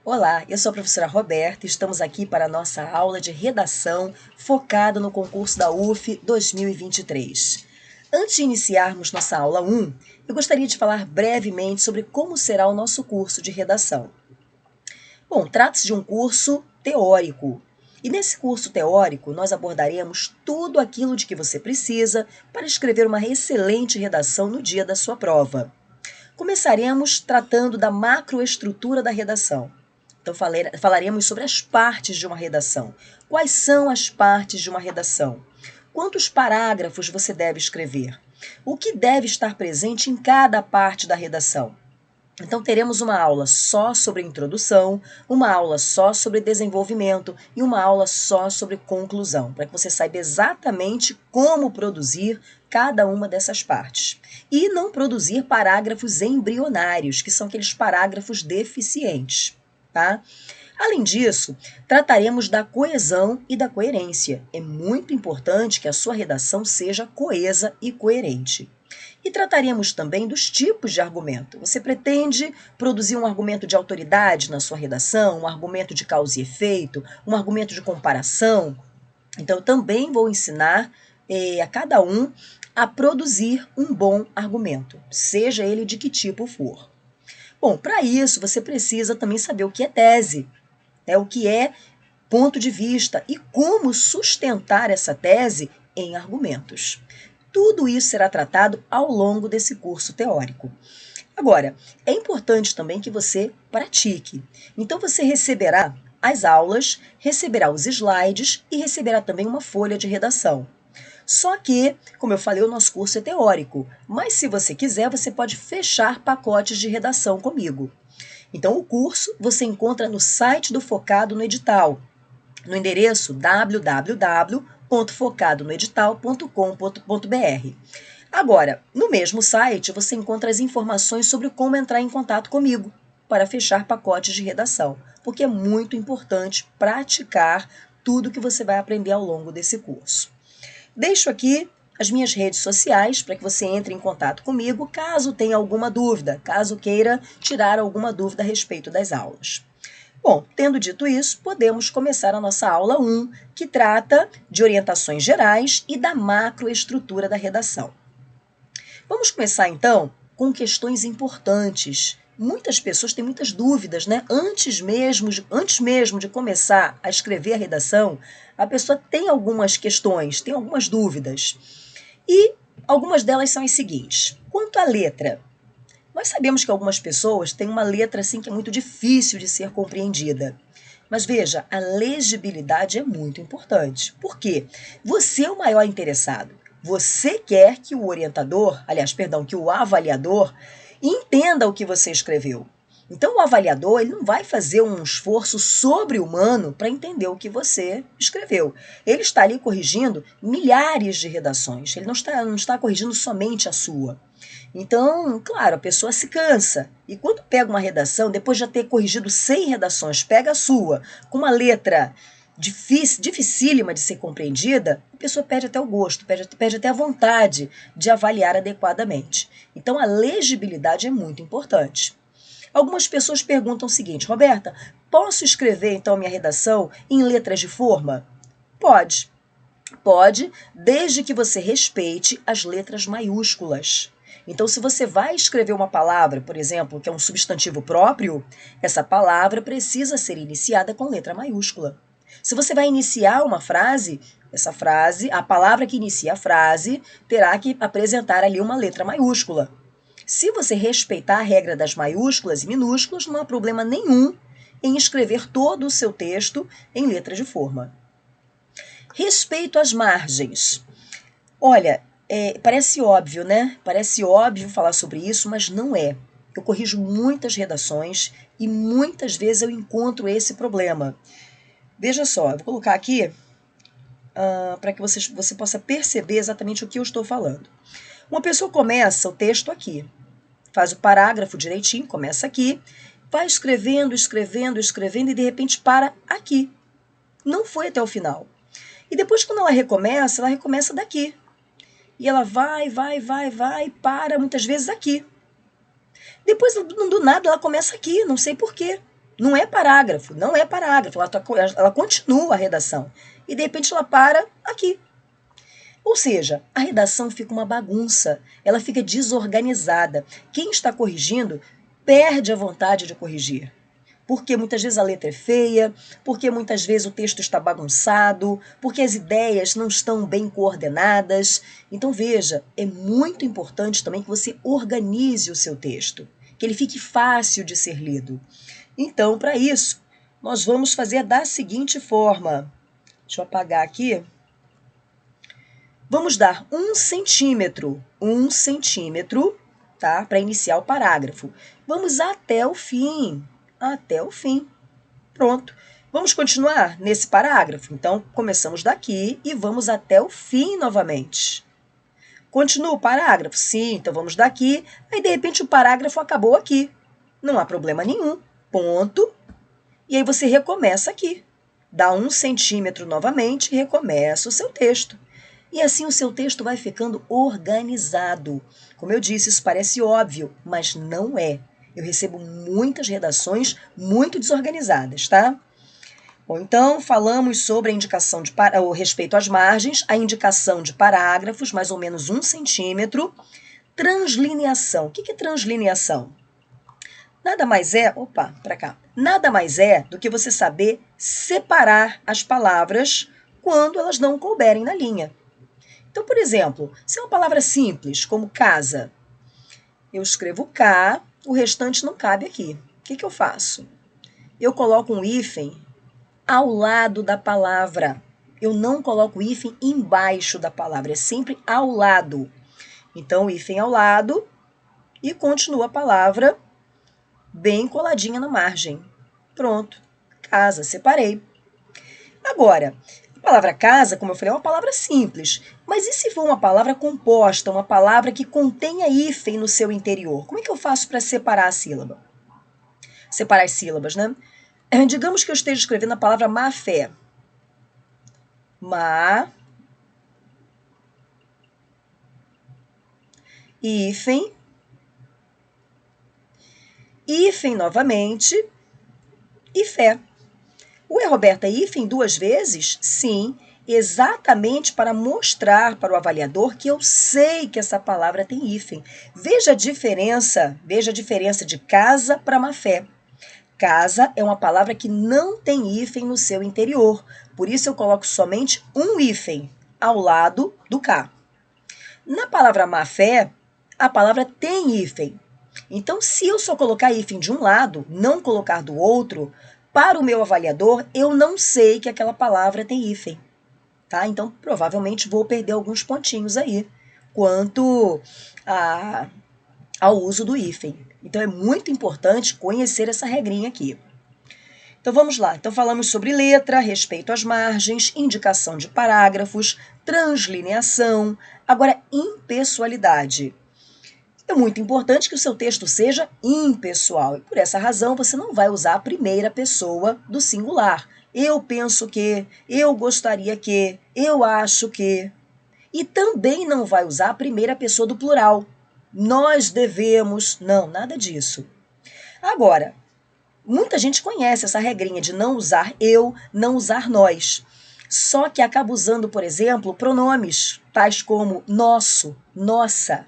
Olá, eu sou a professora Roberta e estamos aqui para a nossa aula de redação focada no concurso da UF 2023. Antes de iniciarmos nossa aula 1, eu gostaria de falar brevemente sobre como será o nosso curso de redação. Bom, trata-se de um curso teórico. E nesse curso teórico, nós abordaremos tudo aquilo de que você precisa para escrever uma excelente redação no dia da sua prova. Começaremos tratando da macroestrutura da redação. Então, falaremos sobre as partes de uma redação. Quais são as partes de uma redação? Quantos parágrafos você deve escrever? O que deve estar presente em cada parte da redação? Então, teremos uma aula só sobre introdução, uma aula só sobre desenvolvimento e uma aula só sobre conclusão, para que você saiba exatamente como produzir cada uma dessas partes. E não produzir parágrafos embrionários, que são aqueles parágrafos deficientes, tá? Além disso, trataremos da coesão e da coerência. É muito importante que a sua redação seja coesa e coerente. E trataremos também dos tipos de argumento. Você pretende produzir um argumento de autoridade na sua redação, um argumento de causa e efeito, um argumento de comparação? Então, eu também vou ensinar a cada um a produzir um bom argumento, seja ele de que tipo for. Bom, para isso, você precisa também saber o que é tese, né? O que é ponto de vista e como sustentar essa tese em argumentos. Tudo isso será tratado ao longo desse curso teórico. Agora, é importante também que você pratique. Então, você receberá as aulas, receberá os slides e receberá também uma folha de redação. Só que, como eu falei, o nosso curso é teórico, mas se você quiser, você pode fechar pacotes de redação comigo. Então, o curso você encontra no site do Focado no Edital, no endereço www.focadonoedital.com.br. Agora, no mesmo site, você encontra as informações sobre como entrar em contato comigo para fechar pacotes de redação, porque é muito importante praticar tudo que você vai aprender ao longo desse curso. Deixo aqui as minhas redes sociais para que você entre em contato comigo caso tenha alguma dúvida, caso queira tirar alguma dúvida a respeito das aulas. Bom, tendo dito isso, podemos começar a nossa aula 1, que trata de orientações gerais e da macroestrutura da redação. Vamos começar, então, com questões importantes. Muitas pessoas têm muitas dúvidas, né? Antes mesmo de começar a escrever a redação, a pessoa tem algumas questões, tem algumas dúvidas. E algumas delas são as seguintes. Quanto à letra, nós sabemos que algumas pessoas têm uma letra assim que é muito difícil de ser compreendida. Mas veja, a legibilidade é muito importante. Por quê? Você é o maior interessado. Você quer que o orientador, que o avaliador entenda o que você escreveu. Então, o avaliador ele não vai fazer um esforço sobre-humano para entender o que você escreveu. Ele está ali corrigindo milhares de redações. Ele não está corrigindo somente a sua. Então, claro, a pessoa se cansa. E quando pega uma redação, depois de já ter corrigido 100 redações, pega a sua, com uma letra dificílima de ser compreendida, a pessoa perde até o gosto, perde até a vontade de avaliar adequadamente. Então, a legibilidade é muito importante. Algumas pessoas perguntam o seguinte: Roberta, posso escrever então a minha redação em letras de forma? Pode. Pode, desde que você respeite as letras maiúsculas. Então, se você vai escrever uma palavra, por exemplo, que é um substantivo próprio, essa palavra precisa ser iniciada com letra maiúscula. Se você vai iniciar uma frase, a palavra que inicia a frase, terá que apresentar ali uma letra maiúscula. Se você respeitar a regra das maiúsculas e minúsculas, não há problema nenhum em escrever todo o seu texto em letra de forma. Respeito às margens. Olha, parece óbvio, né? Parece óbvio falar sobre isso, mas não é. Eu corrijo muitas redações e muitas vezes eu encontro esse problema. Veja só, eu vou colocar aqui para que você possa perceber exatamente o que eu estou falando. Uma pessoa começa o texto aqui, faz o parágrafo direitinho, começa aqui, vai escrevendo e de repente para aqui. Não foi até o final. E depois, quando ela recomeça daqui. E ela vai, para muitas vezes aqui. Depois, do nada, ela começa aqui, não sei porquê. Não é parágrafo, não é parágrafo. Ela continua a redação. E de repente ela para aqui. Ou seja, a redação fica uma bagunça, ela fica desorganizada. Quem está corrigindo perde a vontade de corrigir. Porque muitas vezes a letra é feia, porque muitas vezes o texto está bagunçado, porque as ideias não estão bem coordenadas. Então veja, é muito importante também que você organize o seu texto, que ele fique fácil de ser lido. Então, para isso, nós vamos fazer da seguinte forma. Deixa eu apagar aqui. Vamos dar 1 centímetro, tá? Para iniciar o parágrafo. Vamos até o fim, Pronto. Vamos continuar nesse parágrafo? Então, começamos daqui e vamos até o fim novamente. Continua o parágrafo? Sim, então vamos daqui. Aí, de repente, o parágrafo acabou aqui. Não há problema nenhum. Ponto. E aí você recomeça aqui. Dá 1 centímetro novamente e recomeça o seu texto. E assim o seu texto vai ficando organizado. Como eu disse, isso parece óbvio, mas não é. Eu recebo muitas redações muito desorganizadas, tá? Bom, então falamos sobre a indicação de o respeito às margens, a indicação de parágrafos, mais ou menos 1 centímetro. Translineação. O que é translineação? Nada mais é, nada mais é do que você saber separar as palavras quando elas não couberem na linha. Então, por exemplo, se é uma palavra simples, como casa, eu escrevo K, o restante não cabe aqui. O que eu faço? Eu coloco um hífen ao lado da palavra. Eu não coloco o hífen embaixo da palavra, é sempre ao lado. Então, o hífen ao lado e continua a palavra bem coladinha na margem. Pronto, casa, separei. Agora, a palavra casa, como eu falei, é uma palavra simples. Mas e se for uma palavra composta, uma palavra que contenha hífen no seu interior? Como é que eu faço para separar a sílaba? Separar as sílabas, né? Digamos que eu esteja escrevendo a palavra má-fé. Má, hífen, hífen novamente e fé. Ué, Roberta, hífen 2 vezes? Sim, exatamente para mostrar para o avaliador que eu sei que essa palavra tem hífen. Veja a diferença de casa para má-fé. Casa é uma palavra que não tem hífen no seu interior, por isso eu coloco somente um hífen ao lado do K. Na palavra má-fé, a palavra tem hífen. Então, se eu só colocar hífen de um lado, não colocar do outro, para o meu avaliador, eu não sei que aquela palavra tem hífen. Tá? Então, provavelmente vou perder alguns pontinhos aí, quanto ao uso do hífen. Então, é muito importante conhecer essa regrinha aqui. Então, vamos lá. Então, falamos sobre letra, respeito às margens, indicação de parágrafos, translineação. Agora, impessoalidade. É muito importante que o seu texto seja impessoal. E por essa razão, você não vai usar a primeira pessoa do singular. Eu penso que, eu gostaria que, eu acho que. E também não vai usar a primeira pessoa do plural. Nós devemos. Não, nada disso. Agora, muita gente conhece essa regrinha de não usar eu, não usar nós. Só que acaba usando, por exemplo, pronomes, tais como nosso, nossa.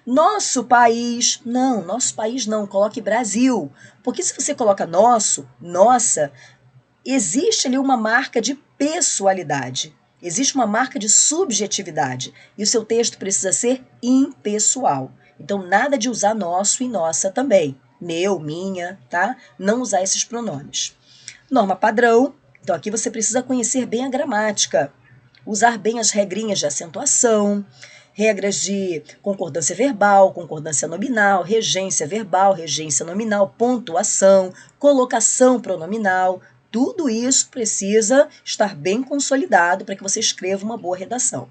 Nosso país, não, coloque Brasil. Porque se você coloca nosso, nossa, existe ali uma marca de pessoalidade. Existe uma marca de subjetividade. E o seu texto precisa ser impessoal. Então, nada de usar nosso e nossa também. Meu, minha, tá? Não usar esses pronomes. Norma padrão. Então, aqui você precisa conhecer bem a gramática. Usar bem as regrinhas de acentuação, regras de concordância verbal, concordância nominal, regência verbal, regência nominal, pontuação, colocação pronominal. Tudo isso precisa estar bem consolidado para que você escreva uma boa redação.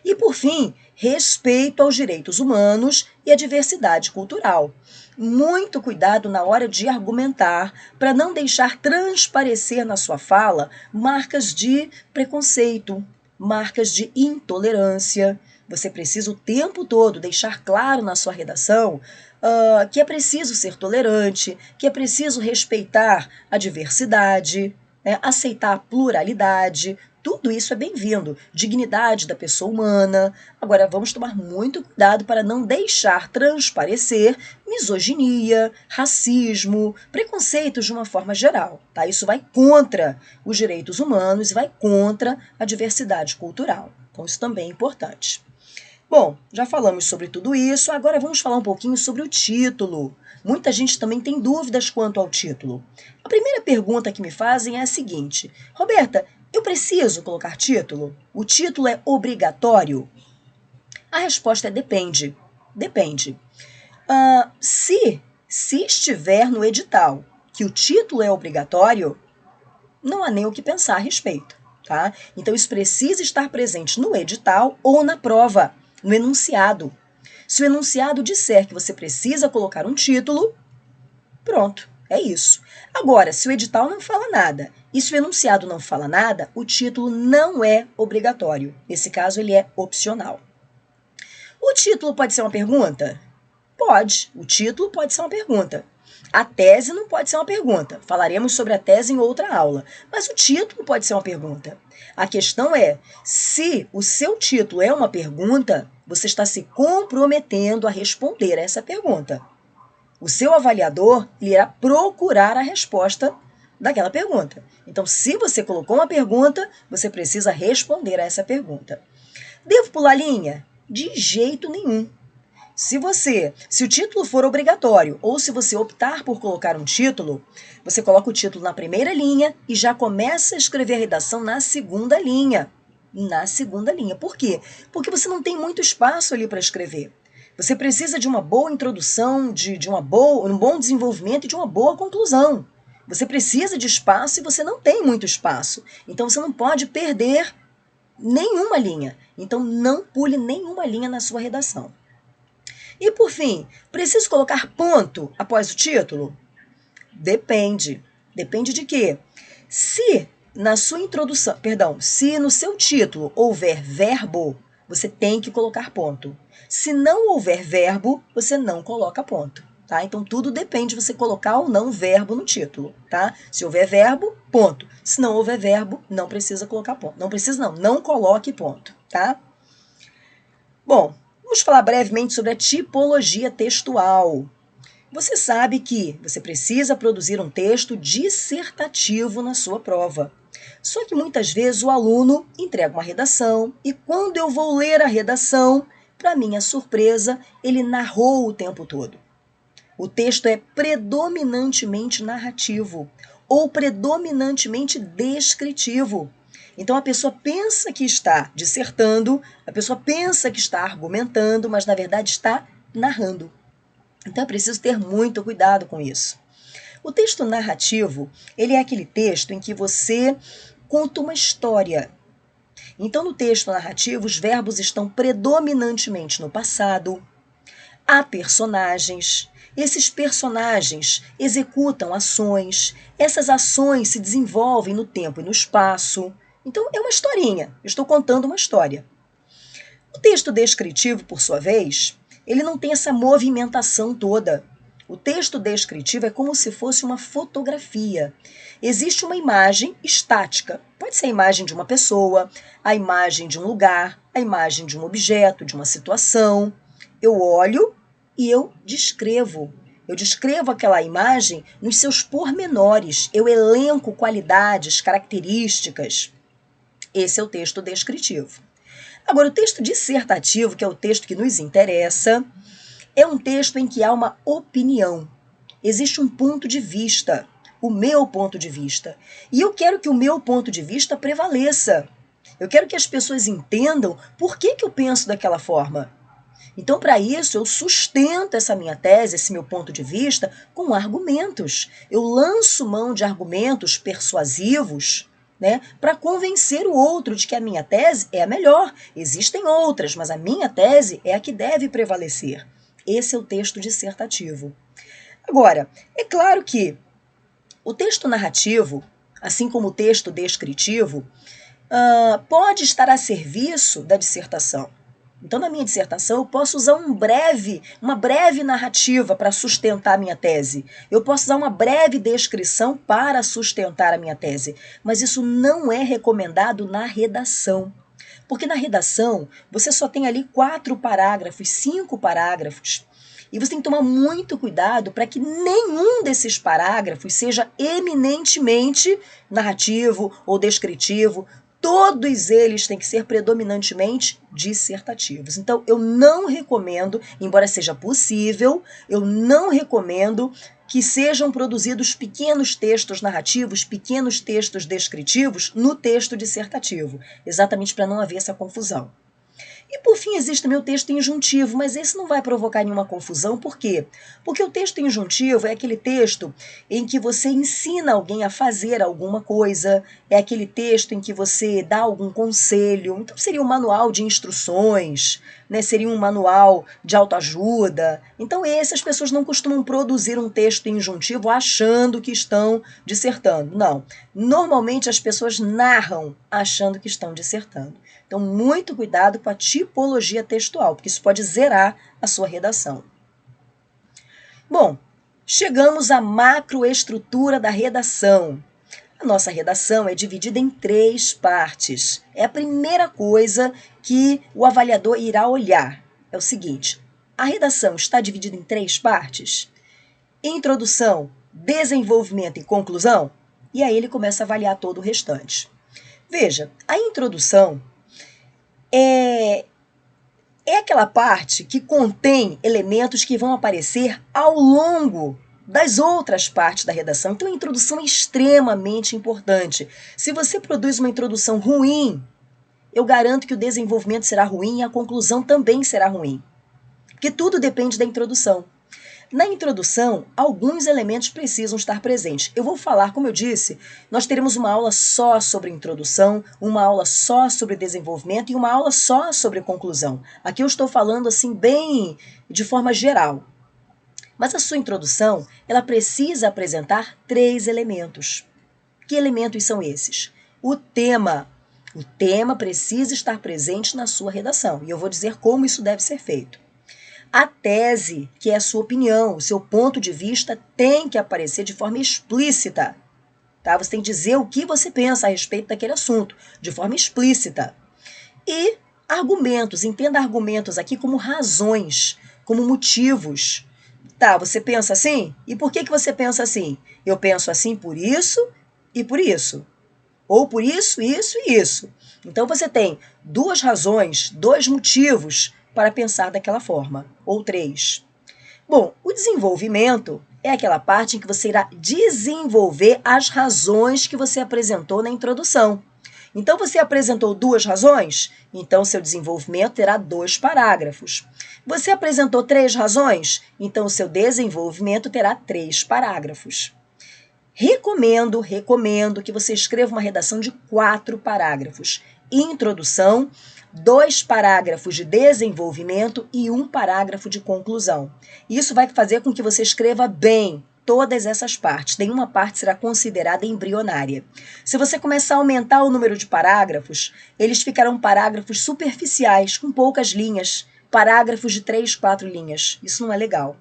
E, por fim, respeito aos direitos humanos e à diversidade cultural. Muito cuidado na hora de argumentar para não deixar transparecer na sua fala marcas de preconceito, marcas de intolerância. Você precisa o tempo todo deixar claro na sua redação que é preciso ser tolerante, que é preciso respeitar a diversidade, né, aceitar a pluralidade. Tudo isso é bem-vindo. Dignidade da pessoa humana. Agora, vamos tomar muito cuidado para não deixar transparecer misoginia, racismo, preconceitos de uma forma geral. Tá? Isso vai contra os direitos humanos e vai contra a diversidade cultural. Então, isso também é importante. Bom, já falamos sobre tudo isso, agora vamos falar um pouquinho sobre o título. Muita gente também tem dúvidas quanto ao título. A primeira pergunta que me fazem é a seguinte: Roberta, eu preciso colocar título? O título é obrigatório? A resposta é depende. Depende. Se estiver no edital que o título é obrigatório, não há nem o que pensar a respeito, tá? Então isso precisa estar presente no edital ou na prova, no enunciado. Se o enunciado disser que você precisa colocar um título, pronto, é isso. Agora, se o edital não fala nada e se o enunciado não fala nada, o título não é obrigatório. Nesse caso, ele é opcional. O título pode ser uma pergunta? Pode. O título pode ser uma pergunta. A tese não pode ser uma pergunta. Falaremos sobre a tese em outra aula. Mas o título pode ser uma pergunta. A questão é, se o seu título é uma pergunta, você está se comprometendo a responder a essa pergunta. O seu avaliador irá procurar a resposta daquela pergunta. Então, se você colocou uma pergunta, você precisa responder a essa pergunta. Devo pular linha? De jeito nenhum. Se o título for obrigatório ou se você optar por colocar um título, você coloca o título na primeira linha e já começa a escrever a redação na segunda linha. Na segunda linha. Por quê? Porque você não tem muito espaço ali para escrever. Você precisa de uma boa introdução, de um bom desenvolvimento e de uma boa conclusão. Você precisa de espaço e você não tem muito espaço. Então você não pode perder nenhuma linha. Então não pule nenhuma linha na sua redação. E por fim, preciso colocar ponto após o título? Depende. Depende de quê? Se na sua introdução, se no seu título houver verbo, você tem que colocar ponto. Se não houver verbo, você não coloca ponto. Tá? Então tudo depende de você colocar ou não verbo no título. Tá? Se houver verbo, ponto. Se não houver verbo, não precisa colocar ponto. Não precisa não, não coloque ponto. Tá? Bom, vamos falar brevemente sobre a tipologia textual. Você sabe que você precisa produzir um texto dissertativo na sua prova. Só que muitas vezes o aluno entrega uma redação e quando eu vou ler a redação, para minha surpresa, ele narrou o tempo todo. O texto é predominantemente narrativo ou predominantemente descritivo. Então a pessoa pensa que está dissertando, a pessoa pensa que está argumentando, mas na verdade está narrando. Então é preciso ter muito cuidado com isso. O texto narrativo, ele é aquele texto em que você conta uma história. Então no texto narrativo os verbos estão predominantemente no passado, há personagens. Esses personagens executam ações, essas ações se desenvolvem no tempo e no espaço. Então, é uma historinha, eu estou contando uma história. O texto descritivo, por sua vez, ele não tem essa movimentação toda. O texto descritivo é como se fosse uma fotografia. Existe uma imagem estática. Pode ser a imagem de uma pessoa, a imagem de um lugar, a imagem de um objeto, de uma situação. Eu olho e eu descrevo. Eu descrevo aquela imagem nos seus pormenores. Eu elenco qualidades, características. Esse é o texto descritivo. Agora, o texto dissertativo, que é o texto que nos interessa, é um texto em que há uma opinião. Existe um ponto de vista, o meu ponto de vista. E eu quero que o meu ponto de vista prevaleça. Eu quero que as pessoas entendam por que eu penso daquela forma. Então, para isso, eu sustento essa minha tese, esse meu ponto de vista, com argumentos. Eu lanço mão de argumentos persuasivos, né, para convencer o outro de que a minha tese é a melhor. Existem outras, mas a minha tese é a que deve prevalecer. Esse é o texto dissertativo. Agora, é claro que o texto narrativo, assim como o texto descritivo, pode estar a serviço da dissertação. Então, na minha dissertação, eu posso usar uma breve narrativa para sustentar a minha tese. Eu posso usar uma breve descrição para sustentar a minha tese. Mas isso não é recomendado na redação. Porque na redação, você só tem ali 4 parágrafos, 5 parágrafos. E você tem que tomar muito cuidado para que nenhum desses parágrafos seja eminentemente narrativo ou descritivo. Todos eles têm que ser predominantemente dissertativos. Então, eu não recomendo, embora seja possível, eu não recomendo que sejam produzidos pequenos textos narrativos, pequenos textos descritivos no texto dissertativo, exatamente para não haver essa confusão. E por fim existe também o texto injuntivo, mas esse não vai provocar nenhuma confusão, por quê? Porque o texto injuntivo é aquele texto em que você ensina alguém a fazer alguma coisa, é aquele texto em que você dá algum conselho, então seria um manual de instruções, né? Seria um manual de autoajuda. Então essas pessoas não costumam produzir um texto injuntivo achando que estão dissertando, não. Normalmente as pessoas narram achando que estão dissertando. Então, muito cuidado com a tipologia textual, porque isso pode zerar a sua redação. Bom, chegamos à macroestrutura da redação. A nossa redação é dividida em 3 partes. É a primeira coisa que o avaliador irá olhar. É o seguinte, a redação está dividida em 3 partes? Introdução, desenvolvimento e conclusão? E aí ele começa a avaliar todo o restante. Veja, a introdução é aquela parte que contém elementos que vão aparecer ao longo das outras partes da redação. Então, a introdução é extremamente importante. Se você produz uma introdução ruim, eu garanto que o desenvolvimento será ruim e a conclusão também será ruim. Porque tudo depende da introdução. Na introdução, alguns elementos precisam estar presentes. Eu vou falar, como eu disse, nós teremos uma aula só sobre introdução, uma aula só sobre desenvolvimento e uma aula só sobre conclusão. Aqui eu estou falando assim bem de forma geral. Mas a sua introdução, ela precisa apresentar 3 elementos. Que elementos são esses? O tema. O tema precisa estar presente na sua redação. E eu vou dizer como isso deve ser feito. A tese, que é a sua opinião, o seu ponto de vista, tem que aparecer de forma explícita. Tá? Você tem que dizer o que você pensa a respeito daquele assunto, de forma explícita. E argumentos, entenda argumentos aqui como razões, como motivos. Tá, você pensa assim? E por que você pensa assim? Eu penso assim por isso e por isso. Ou por isso, isso e isso. Então você tem 2 razões, 2 motivos para pensar daquela forma, ou 3. Bom, o desenvolvimento é aquela parte em que você irá desenvolver as razões que você apresentou na introdução. Então, você apresentou 2 razões? Então, seu desenvolvimento terá 2 parágrafos. Você apresentou 3 razões? Então, o seu desenvolvimento terá 3 parágrafos. Recomendo que você escreva uma redação de 4 parágrafos. Introdução, 2 parágrafos de desenvolvimento e 1 parágrafo de conclusão. Isso vai fazer com que você escreva bem todas essas partes. Nenhuma parte será considerada embrionária. Se você começar a aumentar o número de parágrafos, eles ficarão parágrafos superficiais, com poucas linhas, parágrafos de 3, 4 linhas. Isso não é legal.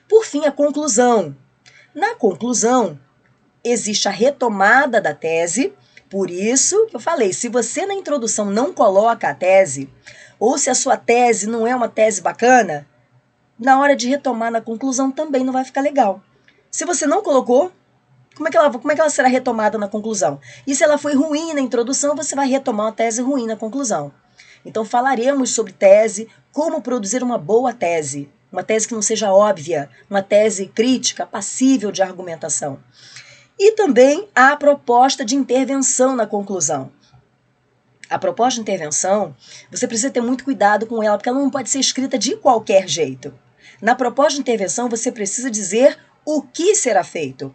Por fim, a conclusão. Na conclusão, existe a retomada da tese. Por isso que eu falei, se você na introdução não coloca a tese, ou se a sua tese não é uma tese bacana, na hora de retomar na conclusão também não vai ficar legal. Se você não colocou, como é que ela será retomada na conclusão? E se ela foi ruim na introdução, você vai retomar uma tese ruim na conclusão. Então falaremos sobre tese, como produzir uma boa tese, uma tese que não seja óbvia, uma tese crítica, passível de argumentação. E também a proposta de intervenção na conclusão. A proposta de intervenção, você precisa ter muito cuidado com ela, porque ela não pode ser escrita de qualquer jeito. Na proposta de intervenção, você precisa dizer o que será feito.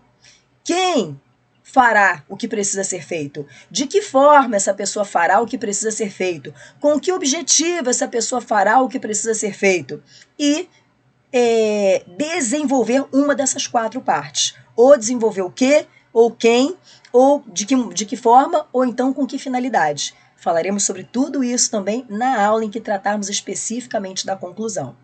Quem fará o que precisa ser feito? De que forma essa pessoa fará o que precisa ser feito? Com que objetivo essa pessoa fará o que precisa ser feito? E desenvolver uma dessas 4 partes. Ou desenvolver o que, ou quem, ou de que forma, ou então com que finalidade. Falaremos sobre tudo isso também na aula em que tratarmos especificamente da conclusão.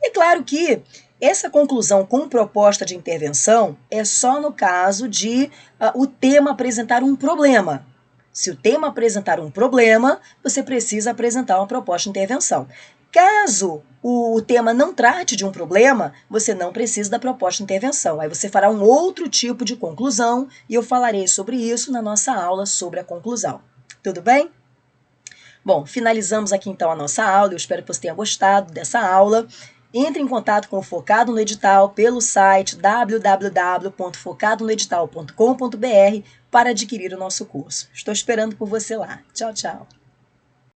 É claro que essa conclusão com proposta de intervenção é só no caso de o tema apresentar um problema. Se o tema apresentar um problema, você precisa apresentar uma proposta de intervenção. Caso o tema não trate de um problema, você não precisa da proposta de intervenção. Aí você fará um outro tipo de conclusão e eu falarei sobre isso na nossa aula sobre a conclusão. Tudo bem? Bom, finalizamos aqui então a nossa aula. Eu espero que você tenha gostado dessa aula. Entre em contato com o Focado no Edital pelo site www.focadonoedital.com.br para adquirir o nosso curso. Estou esperando por você lá. Tchau, tchau.